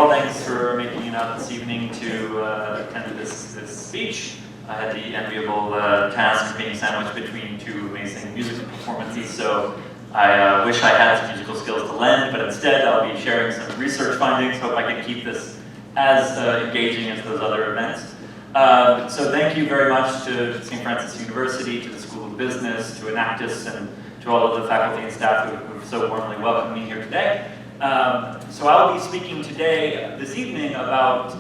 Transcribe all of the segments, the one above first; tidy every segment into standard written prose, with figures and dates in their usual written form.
all. Thanks for making it out this evening to attend this speech. I had the enviable task of being sandwiched between two amazing musical performances, so I wish I had some musical skills to lend, but instead I'll be sharing some research findings. Hope I can keep this as engaging as those other events. So thank you very much to St. Francis University, to the School of Business, to Enactus, and to all of the faculty and staff who've so warmly welcomed me here today. So I'll be speaking today, this evening, about,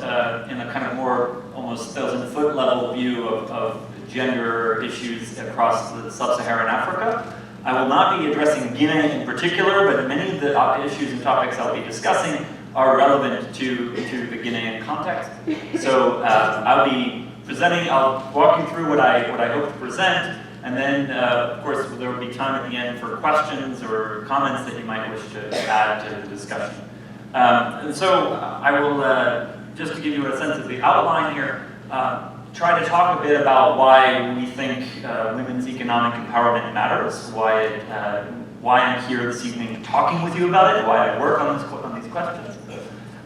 in a kind of more almost 1,000-foot level view of gender issues across the sub-Saharan Africa. I will not be addressing Guinea in particular, but many of the issues and topics I'll be discussing are relevant to the Guinean context. So I'll be presenting, I'll walk you through what I hope to present, and then, of course, there will be time at the end for questions or comments that you might wish to add to the discussion. And so I will, just to give you a sense of the outline here, try to talk a bit about why we think women's economic empowerment matters, why I'm here this evening talking with you about it, why I work on these questions.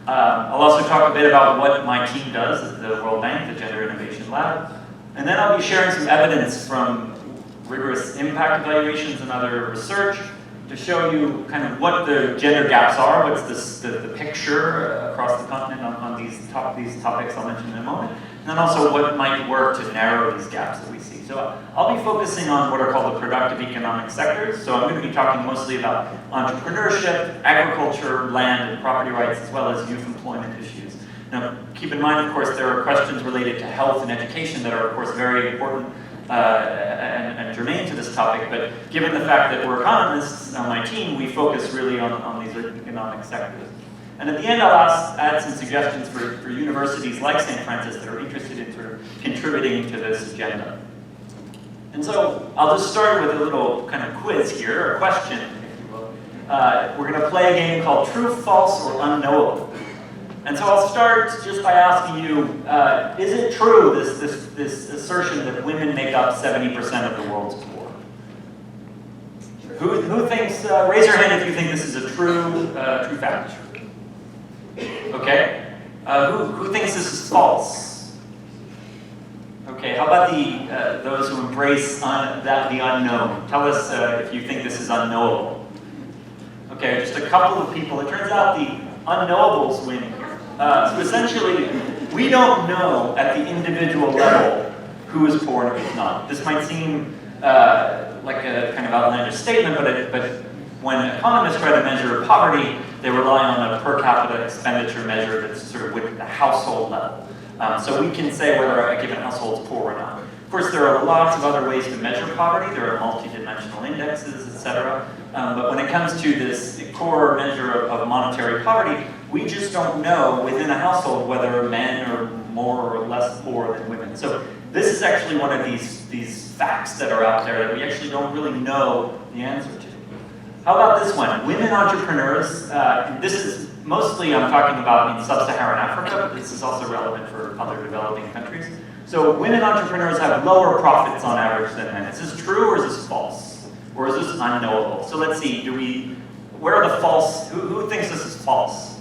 I'll also talk a bit about what my team does at the World Bank, the Gender Innovation Lab. And then I'll be sharing some evidence from rigorous impact evaluations and other research to show you kind of what the gender gaps are, what's the picture across the continent on these topics I'll mention in a moment, and then also what might work to narrow these gaps that we see. So I'll be focusing on what are called the productive economic sectors. So I'm going to be talking mostly about entrepreneurship, agriculture, land and property rights, as well as youth employment issues. Now, keep in mind, of course, there are questions related to health and education that are, of course, very important and germane to this topic, but given the fact that we're economists on my team, we focus really on these economic sectors. And at the end, I'll add some suggestions for universities like St. Francis that are interested in sort of contributing to this agenda. And so I'll just start with a little kind of quiz here, a question, if you will. We're going to play a game called True, False, or Unknowable. And so I'll start just by asking you, is it true, this assertion that women make up 70% of the world's poor? Who thinks, raise your hand if you think this is a true fact? Okay. Who thinks this is false? Okay, how about those who embrace the unknown? Tell us if you think this is unknowable. Okay, just a couple of people. It turns out the unknowables win here. So essentially, we don't know at the individual level who is poor and who is not. This might seem like a kind of outlandish statement, but when economists try to measure poverty, they rely on a per capita expenditure measure that's sort of with the household level. So we can say whether a given household is poor or not. Of course, there are lots of other ways to measure poverty. There are multidimensional indexes, etc. But when it comes to this core measure of monetary poverty, we just don't know within a household whether men are more or less poor than women. So this is actually one of these facts that are out there that we actually don't really know the answer to. How about this one? Women entrepreneurs. This is mostly I'm talking about in sub-Saharan Africa, but this is also relevant for other developing countries. So women entrepreneurs have lower profits on average than men. Is this true or is this false? Or is this unknowable? So let's see, where are the false, who thinks this is false?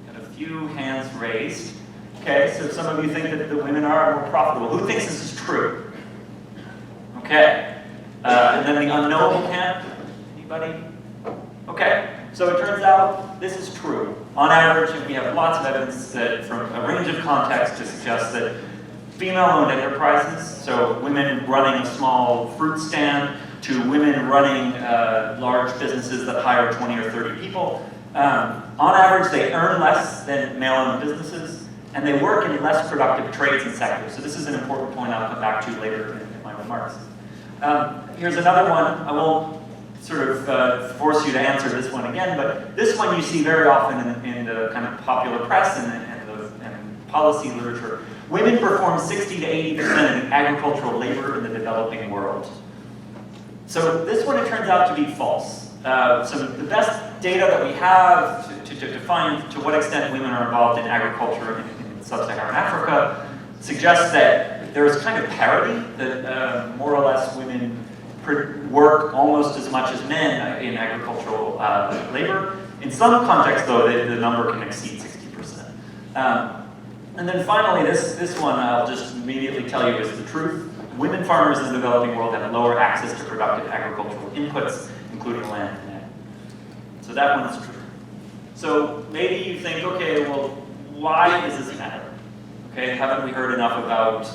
Got a few hands raised. Okay, so some of you think that the women are more profitable. Who thinks this is true? Okay, and then the unknowable camp, anybody? Okay, so it turns out this is true. On average, we have lots of evidence that from a range of contexts to suggest that female-owned enterprises, so women running a small fruit stand, to women running large businesses that hire 20 or 30 people, on average they earn less than male-owned businesses, and they work in less productive trades and sectors. So this is an important point I'll come back to later in my remarks. Here's another one. I won't sort of force you to answer this one again, but this one you see very often in the kind of popular press and policy literature. Women perform 60 to 80% of agricultural labor in the developing world. So this one, it turns out to be false. So the best data that we have to define to what extent women are involved in agriculture in sub-Saharan Africa suggests that there is kind of parity, that more or less women work almost as much as men in agricultural labor. In some contexts, though, the number can exceed 60%. And then finally, this one I'll just immediately tell you is the truth. Women farmers in the developing world have lower access to productive agricultural inputs, including land and ag. So that one is true. So maybe you think, okay, well, why does this matter? Okay, haven't we heard enough about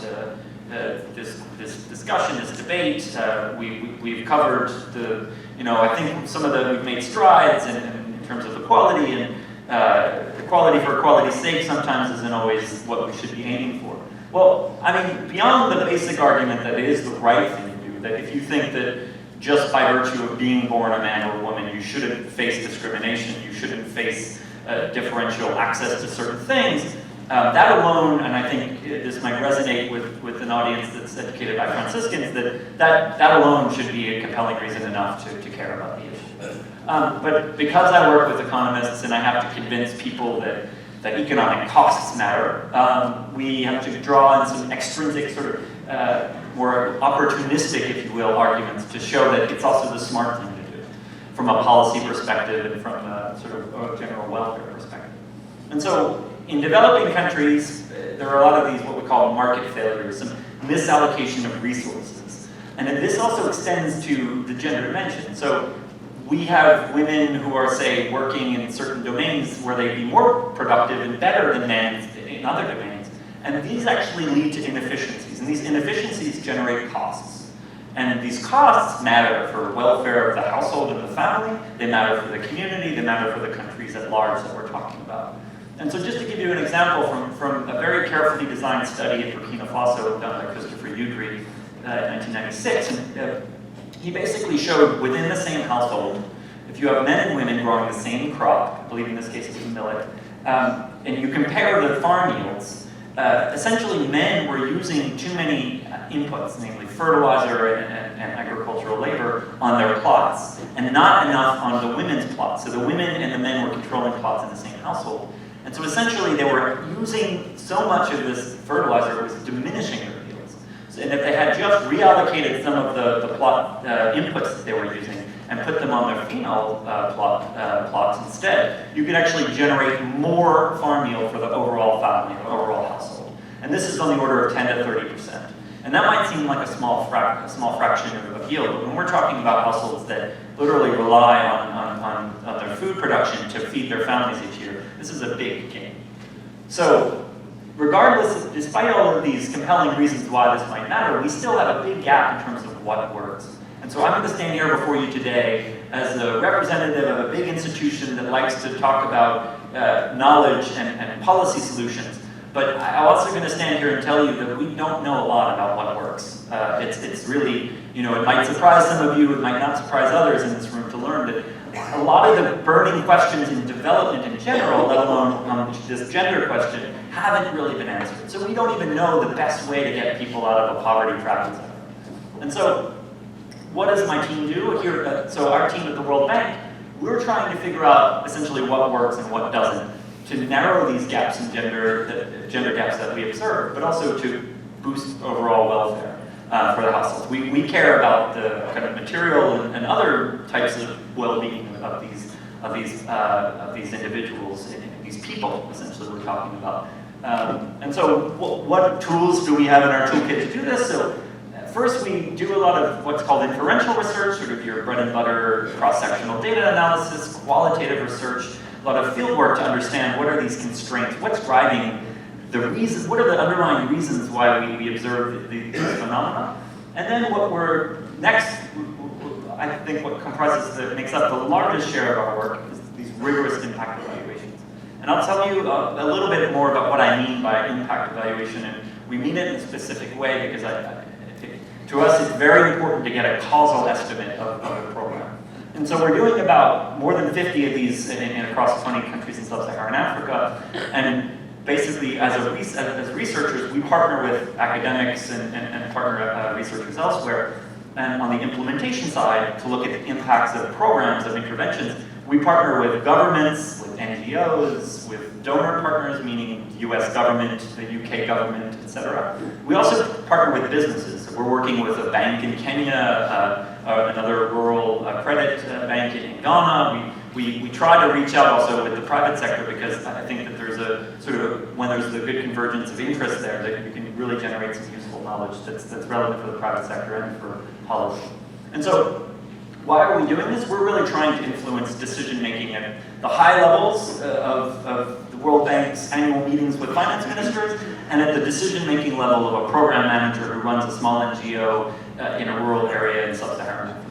this discussion, this debate? We've covered the, I think some of we've made strides in terms of equality, and equality for equality's sake sometimes isn't always what we should be aiming for. Well, I mean, beyond the basic argument that it is the right thing to do, that if you think that just by virtue of being born a man or a woman, you shouldn't face discrimination, you shouldn't face differential access to certain things, that alone, and I think this might resonate with an audience that's educated by Franciscans, that alone should be a compelling reason enough to care about the issue. But because I work with economists and I have to convince people that economic costs matter, we have to draw in some extrinsic sort of more opportunistic, if you will, arguments to show that it's also the smart thing to do from a policy perspective and from a sort of a general welfare perspective. And so in developing countries, there are a lot of these what we call market failures, some misallocation of resources. And then this also extends to the gender dimension. So we have women who are, say, working in certain domains where they'd be more productive and better than men in other domains. And these actually lead to inefficiencies. And these inefficiencies generate costs. And these costs matter for welfare of the household and the family. They matter for the community. They matter for the countries at large that we're talking about. And so just to give you an example from a very carefully designed study in Burkina Faso done by Christopher Udry in 1996, and, he basically showed within the same household, if you have men and women growing the same crop, I believe in this case it's millet, and you compare the farm yields, essentially men were using too many inputs, namely fertilizer and agricultural labor, on their plots, and not enough on the women's plots. So the women and the men were controlling plots in the same household. And so essentially they were using so much of this fertilizer, it was diminishing their yields. And if they had just reallocated some of the plot inputs that they were using and put them on their female plots instead, you could actually generate more farm yield for the overall family, the overall household. And this is on the order of 10 to 30%. And that might seem like a small fraction of yield, but when we're talking about households that literally rely on their food production to feed their families each year, this is a big gain. So, regardless, despite all of these compelling reasons why this might matter, we still have a big gap in terms of what works. And so I'm going to stand here before you today as a representative of a big institution that likes to talk about knowledge and policy solutions. But I'm also going to stand here and tell you that we don't know a lot about what works. It's really, it might surprise some of you, it might not surprise others in this room to learn that a lot of the burning questions in development in general, let alone this gender question, haven't really been answered. So we don't even know the best way to get people out of a poverty trap, etc. And so, what does my team do here? So our team at the World Bank, we're trying to figure out essentially what works and what doesn't to narrow these gaps in gender gaps that we observe, but also to boost overall welfare for the households. We care about the kind of material and other types of well-being of these individuals, these people, essentially, we're talking about. And so what tools do we have in our toolkit to do this? So first, we do a lot of what's called inferential research, sort of your bread and butter cross-sectional data analysis, qualitative research, a lot of field work to understand what are these constraints, what's driving the reasons, what are the underlying reasons why we observe these phenomena. And then what we're next, I think what makes up the largest share of our work is these rigorous impact evaluations. And I'll tell you a little bit more about what I mean by impact evaluation, and we mean it in a specific way because to us it's very important to get a causal estimate of a program. And so we're doing about more than 50 of these across 20 countries in sub-Saharan Africa, and basically as researchers, we partner with academics and partner researchers elsewhere. And on the implementation side, to look at the impacts of programs, of interventions, we partner with governments, with NGOs, with donor partners, meaning the US government, the UK government, etc. We also partner with businesses. We're working with a bank in Kenya, another rural credit bank in Ghana. We try to reach out also with the private sector because I think that there's a sort of, when there's the good convergence of interest there, that you can really generate some useful knowledge that's relevant for the private sector and for policy. And so, why are we doing this? We're really trying to influence decision-making at the high levels of the World Bank's annual meetings with finance ministers, and at the decision-making level of a program manager who runs a small NGO in a rural area in sub-Saharan Africa.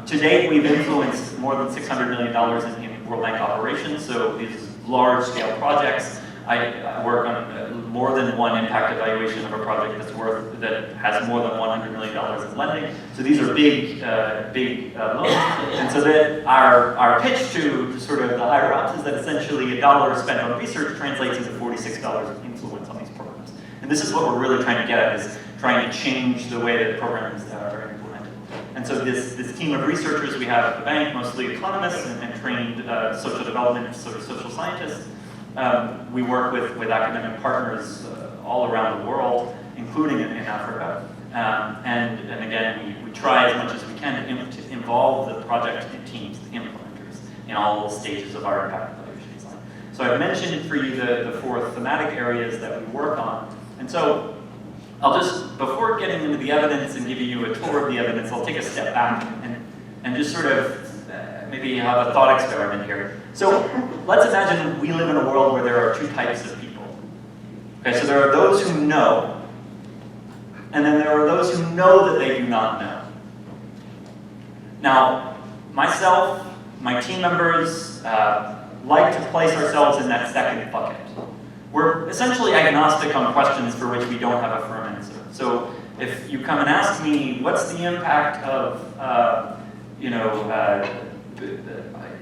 To date, we've influenced more than $600 million in World Bank operations, so these large-scale projects. I work on more than one impact evaluation of a project that has more than $100 million in lending. So these are big loans. And so that our pitch to sort of the higher ups is that essentially $1 spent on research translates into $46 of influence on these programs. And this is what we're really trying to get at, is trying to change the way that programs are implemented. And so this team of researchers we have at the bank, mostly economists and trained social development, sort of social scientists. We work with academic partners all around the world, including in Africa. And again, we try as much as we can to involve the project teams, the implementers, in all stages of our impact evaluation design. So I've mentioned for you the 4 thematic areas that we work on. And so I'll just, before getting into the evidence and giving you a tour of the evidence, I'll take a step back and just sort of maybe have a thought experiment here. So let's imagine we live in a world where there are 2 types of people. Okay, so there are those who know, and then there are those who know that they do not know. Now, myself, my team members, like to place ourselves in that second bucket. We're essentially agnostic on questions for which we don't have a firm answer. So if you come and ask me, what's the impact of,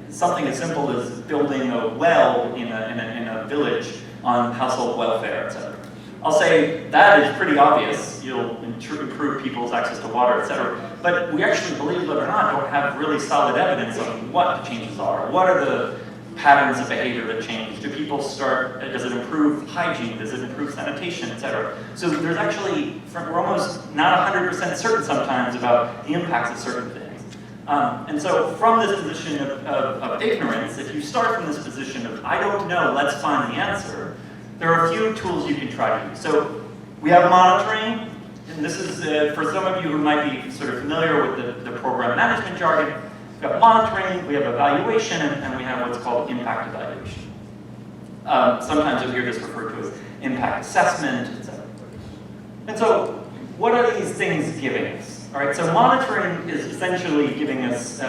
something as simple as building a well in a village on household welfare, etc. I'll say that is pretty obvious. You'll improve people's access to water, etc. But we actually, believe it or not, don't have really solid evidence on what the changes are. What are the patterns of behavior that change? Do people start, does it improve hygiene? Does it improve sanitation, etc.? So there's actually, we're almost not 100% certain sometimes about the impacts of certain things. And so from this position of ignorance, if you start from this position of, I don't know, let's find the answer, there are a few tools you can try to use. So we have monitoring, and this is, for some of you who might be sort of familiar with the program management jargon, we've got monitoring, we have evaluation, and we have what's called impact evaluation. Sometimes you'll hear this referred to as impact assessment, etc. And so what are these things giving us? All right, so monitoring is essentially giving us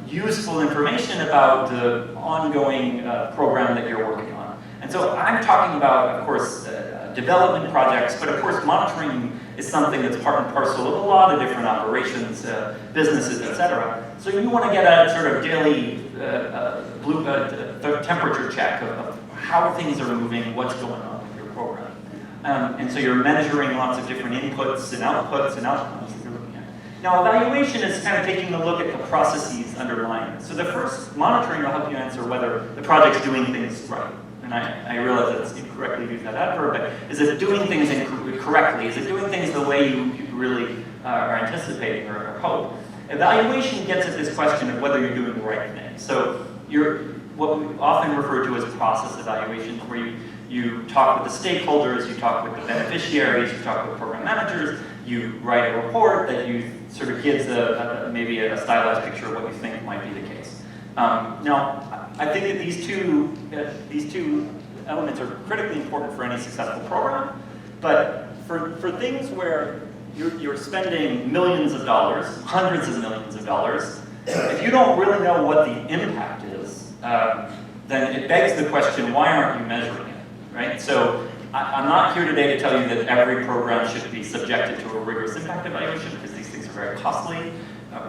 useful information about the ongoing program that you're working on. And so I'm talking about, of course, development projects, but of course monitoring is something that's part and parcel of a lot of different operations, businesses, etc. So you want to get a sort of daily temperature check of how things are moving, what's going on with your program. And so you're measuring lots of different inputs and outputs and outcomes that you're looking at. Now, evaluation is kind of taking a look at the processes underlying it. So the first monitoring will help you answer whether the project's doing things right. And I realize that's incorrectly used that adverb, but is it doing things correctly? Is it doing things the way you really are anticipating or hope? Evaluation gets at this question of whether you're doing the right thing. So you're what we often refer to as process evaluations, where you talk with the stakeholders, you talk with the beneficiaries, you talk with program managers, you write a report that you sort of gives maybe a stylized picture of what you think might be the case. Now, I think that these two elements are critically important for any successful program, but for things where you're spending millions of dollars, hundreds of millions of dollars, if you don't really know what the impact is, then it begs the question, why aren't you measuring it, right? So I'm not here today to tell you that every program should be subjected to a rigorous impact evaluation, because these things are very costly.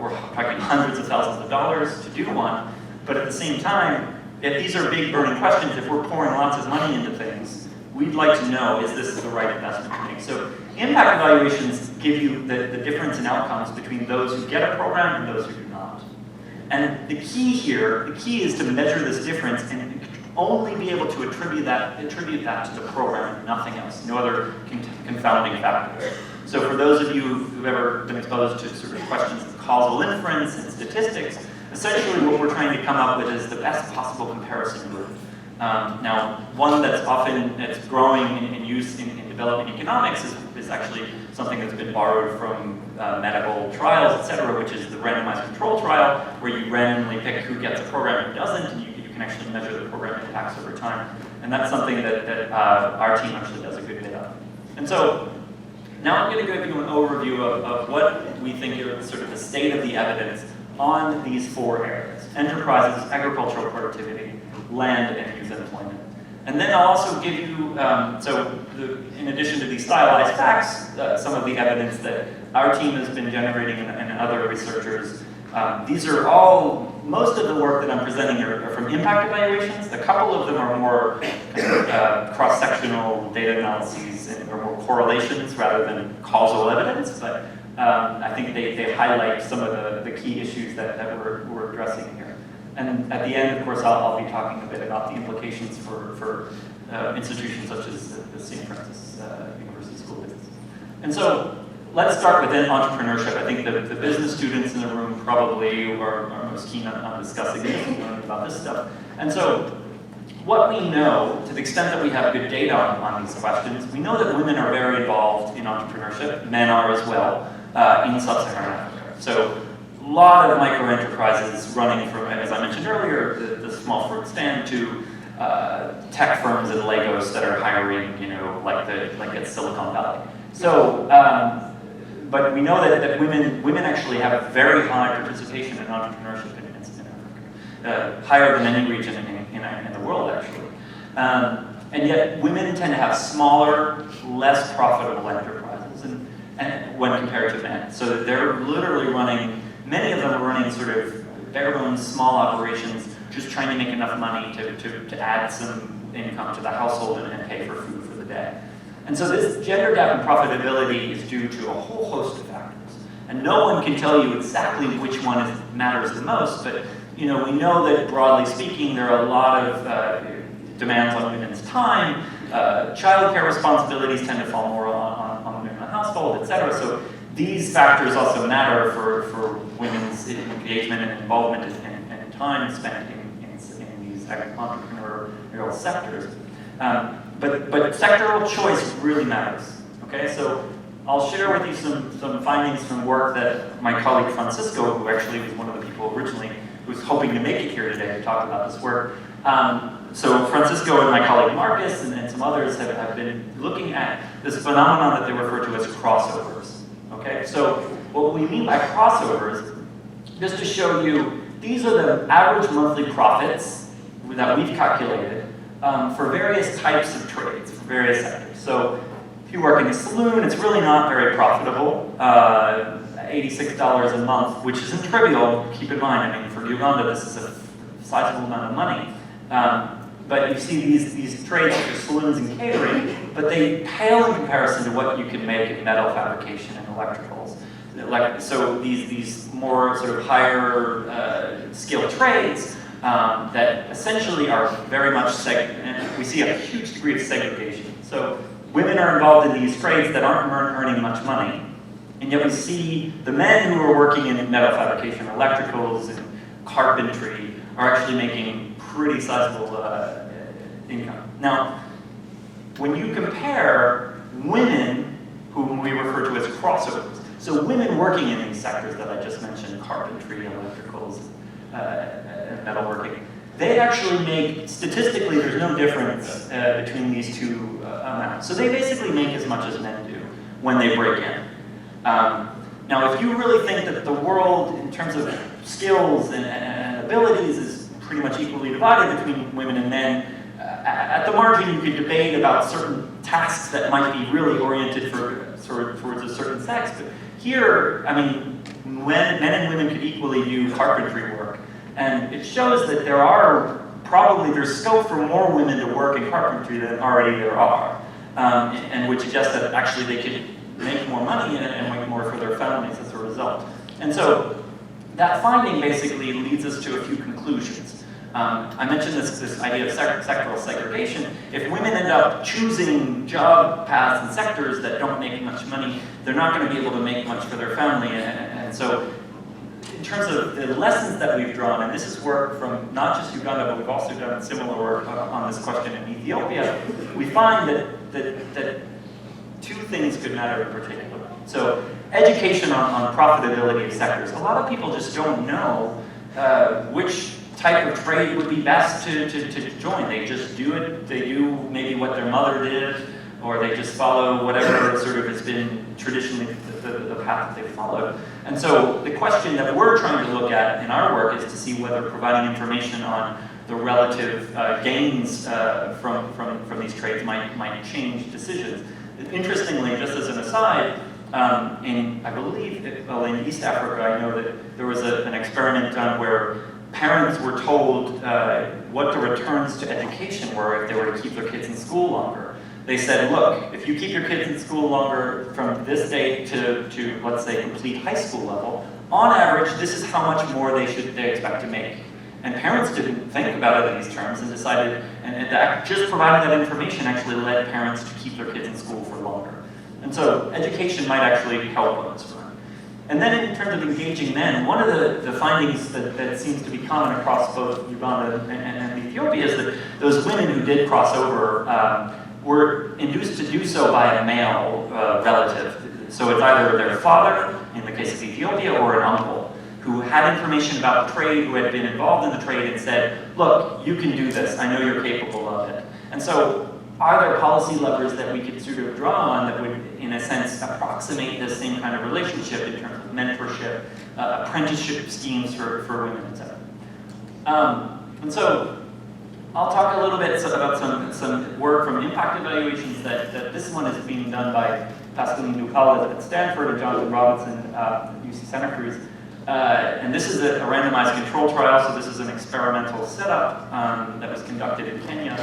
We're talking hundreds of thousands of dollars to do one. But at the same time, if these are big burning questions, if we're pouring lots of money into things, we'd like to know, is this the right investment to make? So impact evaluations give you the difference in outcomes between those who get a program and those who do not. And the key is to measure this difference and only be able to attribute that to the program and nothing else, no other confounding factors. So for those of you who've ever been exposed to sort of questions of causal inference and statistics, essentially what we're trying to come up with is the best possible comparison group. Now, one that's growing in use in developing economics is actually something that's been borrowed from medical trials, et cetera, which is the randomized control trial, where you randomly pick who gets a program and who doesn't, and you can actually measure the program impacts over time. And that's something that our team actually does a good bit of. And so, now I'm going to give you an overview of what we think are sort of the state of the evidence on these 4 areas: enterprises, agricultural productivity, land, and youth employment. And then I'll also give you, in addition to these stylized facts, some of the evidence that our team has been generating and other researchers. These are all, most of the work that I'm presenting are from impact evaluations. A couple of them are more cross-sectional data analyses or more correlations rather than causal evidence, but I think they highlight some of the key issues that we're addressing here. And at the end, of course, I'll be talking a bit about the implications for institutions such as the St. Francis University School of Business. And so, let's start with entrepreneurship. I think the business students in the room probably are most keen on discussing this and learning about this stuff. And so, what we know, to the extent that we have good data on these questions, we know that women are very involved in entrepreneurship. Men are as well in sub-Saharan Africa. So, a lot of micro-enterprises running from, as I mentioned earlier, the small fruit stand to tech firms in Lagos that are hiring, like at Silicon Valley. So, but we know that women actually have very high participation in entrepreneurship in Africa, higher than any region in the world, actually. And yet, women tend to have smaller, less profitable enterprises, and when compared to men. So they're literally running. Many of them are running sort of bare-bones small operations, just trying to make enough money to add some income to the household and pay for food for the day. And so this gender gap in profitability is due to a whole host of factors. And no one can tell you exactly which one matters the most, but we know that broadly speaking, there are a lot of demands on women's time. Childcare responsibilities tend to fall more on women in the household, et cetera. So these factors also matter for women's engagement and involvement and time spent in these entrepreneurial sectors. But sectoral choice really matters. Okay, so I'll share with you some findings from work that my colleague Francisco, who actually was one of the people originally who was hoping to make it here today to talk about this work. So Francisco and my colleague Marcus and some others have been looking at this phenomenon that they refer to as crossovers. Okay, so what we mean by crossovers, just to show you, these are the average monthly profits that we've calculated for various types of trades, for various sectors. So if you work in a saloon, it's really not very profitable. $86 a month, which isn't trivial, keep in mind. I mean, for Uganda, this is a sizable amount of money. But you see these trades such as saloons and catering, but they pale in comparison to what you can make in metal fabrication and electricals. So these more sort of higher skilled trades that essentially are very much and we see a huge degree of segregation. So women are involved in these trades that aren't earning much money, and yet we see the men who are working in metal fabrication, electricals, and carpentry are actually making pretty sizable income. Now, when you compare women, whom we refer to as crossovers, so women working in these sectors that I just mentioned, carpentry, electricals, and metalworking, they actually make, statistically, there's no difference between these two amounts. So they basically make as much as men do when they break in. Now, if you really think that the world, in terms of skills and abilities, is pretty much equally divided between women and men, at the margin you could debate about certain tasks that might be really oriented towards a certain sex. But here, I mean, men and women could equally do carpentry work. And it shows that there's scope for more women to work in carpentry than already there are. And which suggests that actually they could make more money and make more for their families as a result. And so that finding basically leads us to a few conclusions. I mentioned this idea of sectoral segregation. If women end up choosing job paths and sectors that don't make much money, they're not going to be able to make much for their family. And so in terms of the lessons that we've drawn, and this is work from not just Uganda, but we've also done similar work on this question in Ethiopia, we find that two things could matter in particular. So education on profitability of sectors. A lot of people just don't know which type of trade would be best to join. They just do it. They do maybe what their mother did, or they just follow whatever sort of has been traditionally the path that they've followed. And so the question that we're trying to look at in our work is to see whether providing information on the relative gains from these trades might change decisions. Interestingly, just as an aside, I believe, in East Africa, I know that there was an experiment done where parents were told what the returns to education were if they were to keep their kids in school longer. They said, look, if you keep your kids in school longer from this date to let's say, complete high school level, on average, this is how much more they expect to make. And parents didn't think about it in these terms and decided, and just providing that information actually led parents to keep their kids in school for longer. And so education might actually help on this front. And then in terms of engaging men, one of the findings that seems to be common across both Uganda and Ethiopia is that those women who did cross over were induced to do so by a male relative. So it's either their father, in the case of Ethiopia, or an uncle, who had information about the trade, who had been involved in the trade and said, look, you can do this, I know you're capable of it. And so are there policy levers that we could sort of draw on that would, in a sense, approximate the same kind of relationship in terms of mentorship, apprenticeship schemes for women, etc. And so I'll talk a little bit about some work from impact evaluations that this one is being done by Pascaline Ducal at Stanford and Jonathan Robinson at UC Santa Cruz. And this is a randomized control trial, so this is an experimental setup that was conducted in Kenya,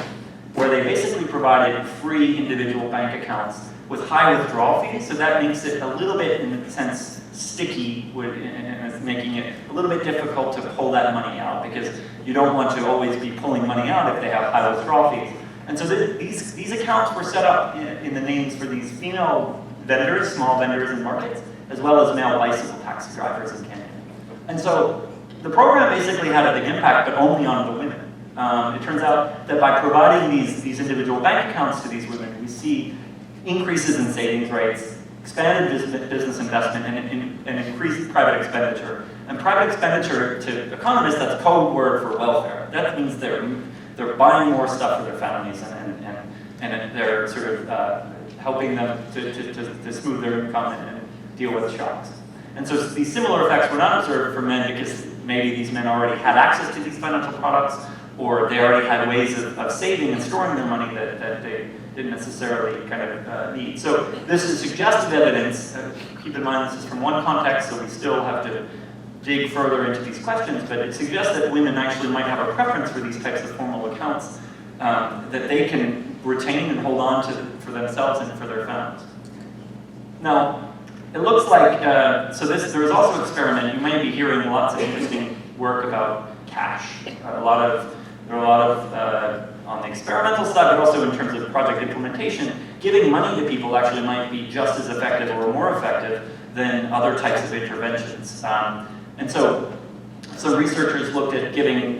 where they basically provided free individual bank accounts with high withdrawal fees, so that makes it a little bit, in a sense, sticky, and making it a little bit difficult to pull that money out, because you don't want to always be pulling money out if they have high withdrawal fees. And so these accounts were set up in the names for these female vendors, small vendors in markets, as well as male bicycle taxi drivers in Kenya. And so the program basically had a big impact, but only on the women. It turns out that by providing these individual bank accounts to these women, we see increases in savings rates, expanded business investment, and increased private expenditure. And private expenditure, to economists, that's code word for welfare. That means they're buying more stuff for their families, and they're sort of helping them to smooth their income and deal with shocks. And so these similar effects were not observed for men because maybe these men already had access to these financial products, or they already had ways of saving and storing their money that they didn't necessarily kind of need. So this is suggestive evidence. Keep in mind this is from one context, so we still have to dig further into these questions, but it suggests that women actually might have a preference for these types of formal accounts that they can retain and hold on to for themselves and for their families. Now, it looks like, there is also an experiment. You may be hearing lots of interesting work about cash. There are a lot of, on the experimental side, but also in terms of project implementation, giving money to people actually might be just as effective or more effective than other types of interventions. And so some researchers looked at giving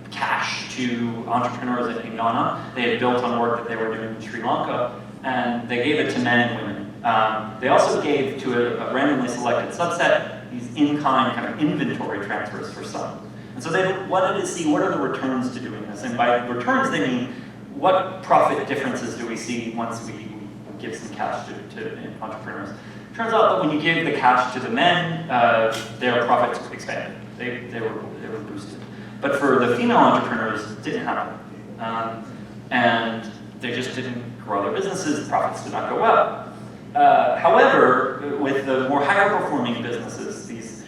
cash to entrepreneurs in Ghana. They had built on work that they were doing in Sri Lanka, and they gave it to men and women. They also gave to a randomly selected subset these in-kind kind of inventory transfers for some. And so they wanted to see what are the returns to doing this. And by returns, they mean what profit differences do we see once we give some cash to entrepreneurs. Turns out that when you give the cash to the men, their profits expanded. They were boosted. But for the female entrepreneurs, it didn't happen. And they just didn't grow their businesses, the profits did not go up. However, with the more higher performing businesses, these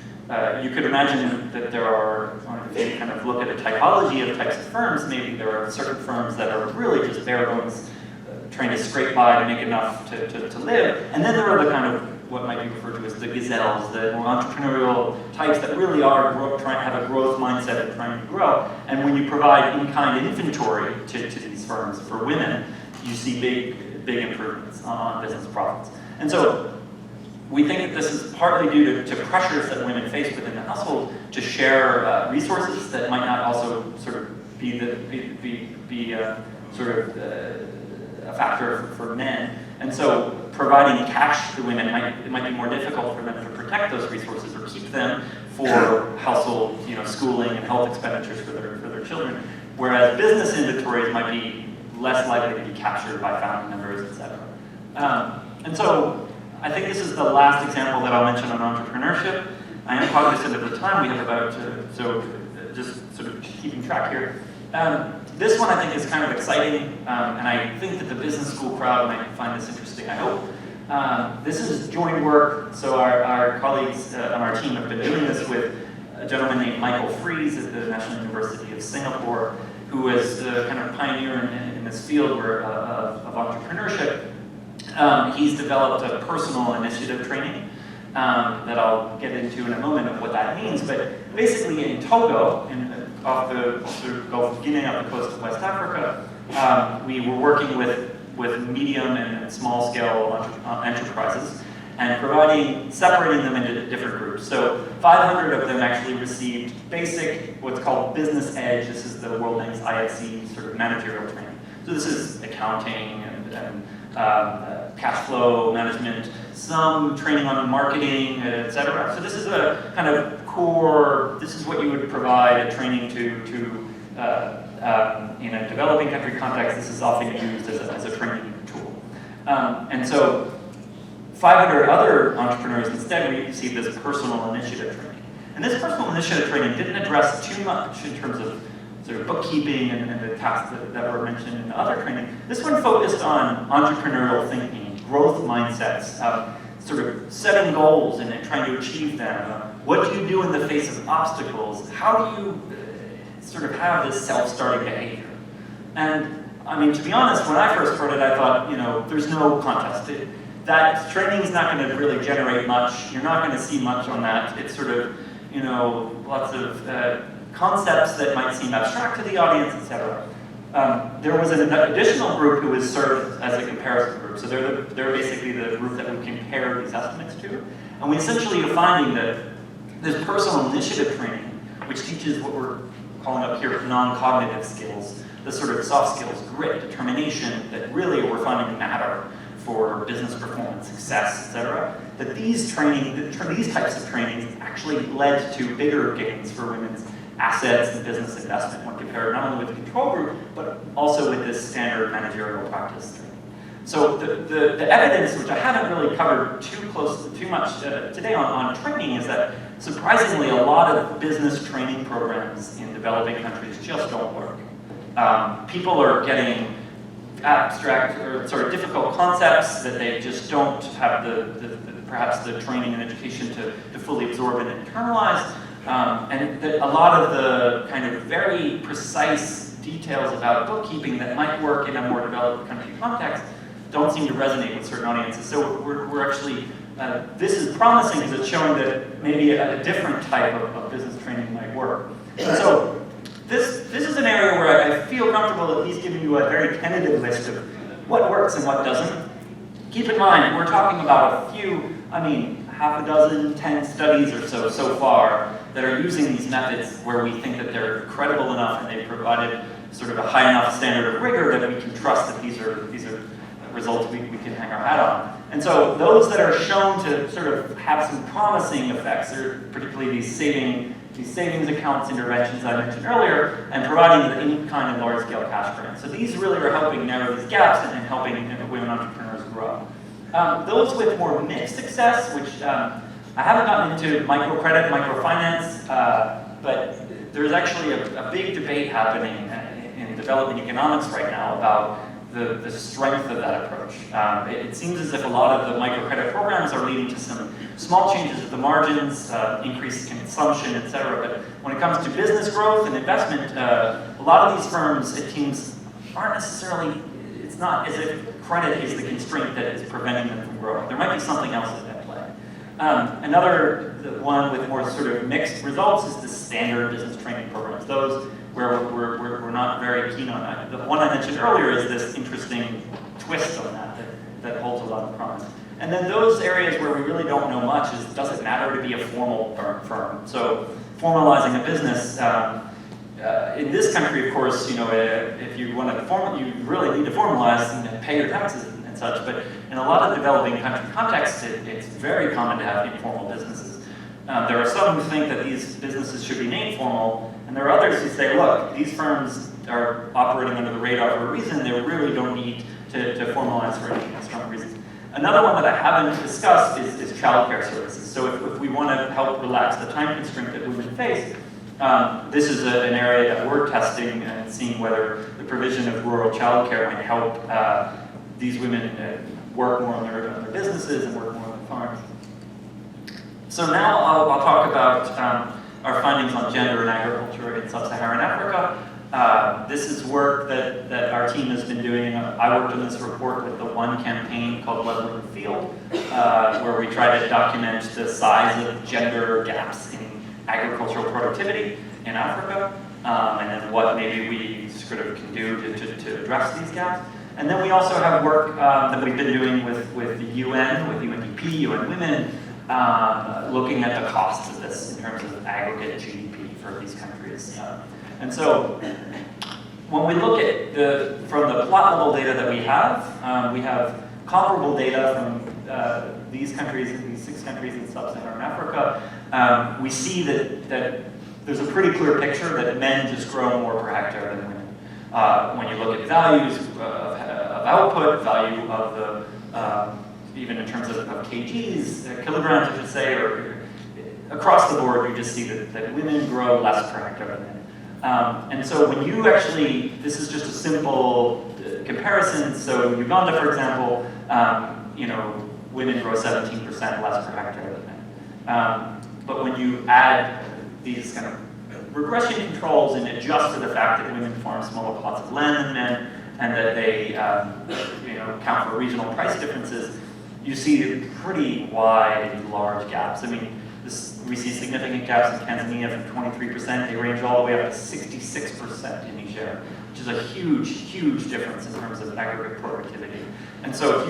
you could imagine that there are, if you kind of look at a typology of types of firms, maybe there are certain firms that are really just bare bones, trying to scrape by to make enough to live. And then there are the kind of what might be referred to as the gazelles, the more entrepreneurial types that really are trying to have a growth mindset and trying to grow. And when you provide in-kind inventory to these firms for women, you see big improvements on business profits. And so We think that this is partly due to pressures that women face within the household to share resources that might not also sort of be a factor for men. And so providing cash to women it might be more difficult for them to protect those resources or keep them for household, schooling and health expenditures for their children. Whereas business inventories might be less likely to be captured by family members, etc. And so I think this is the last example that I'll mention on entrepreneurship. I am cognizant of the time we have about, so just sort of keeping track here. This one I think is kind of exciting, and I think that the business school crowd might find this interesting, I hope. This is joint work, so our colleagues on our team have been doing this with a gentleman named Michael Fries at the National University of Singapore, who is the kind of pioneer in this field of entrepreneurship. He's developed a personal initiative training that I'll get into in a moment of what that means. But basically in Togo, off the sort of Gulf of Guinea, off the coast of West Africa, we were working with medium and small scale enterprises and separating them into different groups. So 500 of them actually received basic, what's called business edge. This is the World Bank's IFC sort of managerial training. So this is accounting and cash flow management, some training on marketing, etc. So this is a kind of core, this is what you would provide a training to in a developing country context. This is often used as a training tool. And so 500 other entrepreneurs instead received this personal initiative training. And this personal initiative training didn't address too much in terms of sort of bookkeeping and the tasks that were mentioned in the other training. This one focused on entrepreneurial thinking, growth mindsets, sort of setting goals and trying to achieve them. What do you do in the face of obstacles? How do you sort of have this self-starting behavior? And I mean, to be honest, when I first heard it, I thought, there's no contest. That training is not going to really generate much. You're not going to see much on that. It's sort of, lots of concepts that might seem abstract to the audience, etc. There was an additional group who was served as a comparison group. So they're basically the group that we compare these estimates to. And we essentially are finding that this personal initiative training, which teaches what we're calling up here non-cognitive skills, the sort of soft skills, grit, determination, that really we're finding matter for business performance, success, etc. That these types of trainings actually led to bigger gains for women's assets and business investment when compared not only with the control group, but also with this standard managerial practice training. So the evidence, which I haven't really covered too much today on training, is that surprisingly a lot of business training programs in developing countries just don't work. People are getting abstract or sort of difficult concepts that they just don't have perhaps the training and education to fully absorb and internalize. And that a lot of the kind of very precise details about bookkeeping that might work in a more developed country context don't seem to resonate with certain audiences. So we're actually, this is promising because it's showing that maybe a different type of business training might work. And so this is an area where I feel comfortable at least giving you a very tentative list of what works and what doesn't. Keep in mind, we're talking about a few, half a dozen, 10 studies or so far that are using these methods where we think that they're credible enough and they've provided sort of a high enough standard of rigor that we can trust that these are results we can hang our hat on. And so those that are shown to sort of have some promising effects are particularly these savings accounts interventions I mentioned earlier, and providing the in-kind and large-scale cash grants. So these really are helping narrow these gaps and helping women entrepreneurs grow. Those with more mixed success, which I haven't gotten into microcredit, microfinance, but there's actually a big debate happening in developing economics right now about the strength of that approach. It seems as if a lot of the microcredit programs are leading to some small changes at the margins, increased consumption, et cetera. But when it comes to business growth and investment, a lot of these firms, it seems, aren't necessarily, it's not as if credit is the constraint that is preventing them from growing. There might be something else at play. Another one with more sort of mixed results is the standard business training programs. Those where we're not very keen on that. The one I mentioned earlier is this interesting twist on that holds a lot of promise. And then those areas where we really don't know much is, does it matter to be a formal firm? So formalizing a business, in this country, of course, if you want to you really need to formalize and pay your taxes and such, but in a lot of developing country contexts, it's very common to have informal businesses. There are some who think that these businesses should be named formal, and there are others who say, look, these firms are operating under the radar for a reason, they really don't need to formalize for any strong reasons. Another one that I haven't discussed is childcare services. So if we want to help relax the time constraint that women face, this is an area that we're testing and seeing whether the provision of rural childcare might help these women work more on their businesses and work more on the farms. So now I'll talk about our findings on gender and agriculture in sub-Saharan Africa. This is work that our team has been doing. I worked on this report with the one campaign called Leveling the Field, where we try to document the size of gender gaps in agricultural productivity in Africa, and then what maybe we sort of can do to address these gaps. And then we also have work that we've been doing with the UN, with UNDP, UN Women, looking at the costs of this in terms of aggregate GDP for these countries. And so when we look at from the plot level data that we have comparable data from these countries, these 6 countries in sub-Saharan Africa. We see that there's a pretty clear picture that men just grow more per hectare than women. When you look at values of output, value of the, even in terms of kgs, kilograms, I should say, or across the board, you just see that women grow less per hectare than men. And so when you actually, this is just a simple comparison. So Uganda, for example, women grow 17% less per hectare than men. But when you add these kind of regression controls and adjust for the fact that women farm smaller plots of land than men, and that they account for regional price differences, you see pretty wide and large gaps. I mean, we see significant gaps in Tanzania from 23%. They range all the way up to 66% in Niger, which is a huge, huge difference in terms of aggregate productivity. And so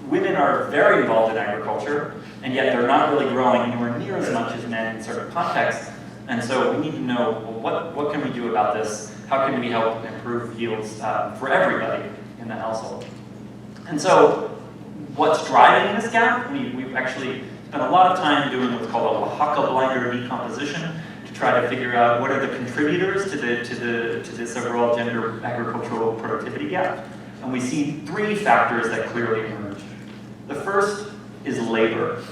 women are very involved in agriculture, and yet they're not really growing anywhere near as much as men in certain contexts. And so we need to know, well, what can we do about this? How can we help improve yields for everybody in the household? And so what's driving this gap? We've actually spent a lot of time doing what's called a Oaxaca blinder decomposition to try to figure out what are the contributors to this overall gender agricultural productivity gap. And we see 3 factors that clearly emerge. The first is labor.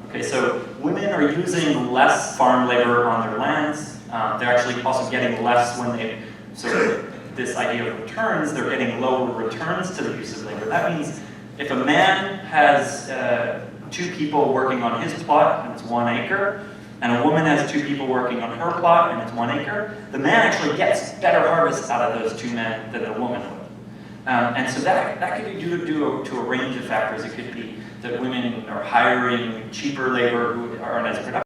Okay, so women are using less farm labor on their lands. They're actually also getting less when so this idea of returns, they're getting lower returns to the use of labor. That means if a man has 2 people working on his plot and it's 1 acre, and a woman has 2 people working on her plot and it's 1 acre, the man actually gets better harvests out of those 2 men than the woman would. And so that could be due to a range of factors. It could be that women are hiring cheaper labor who aren't as productive.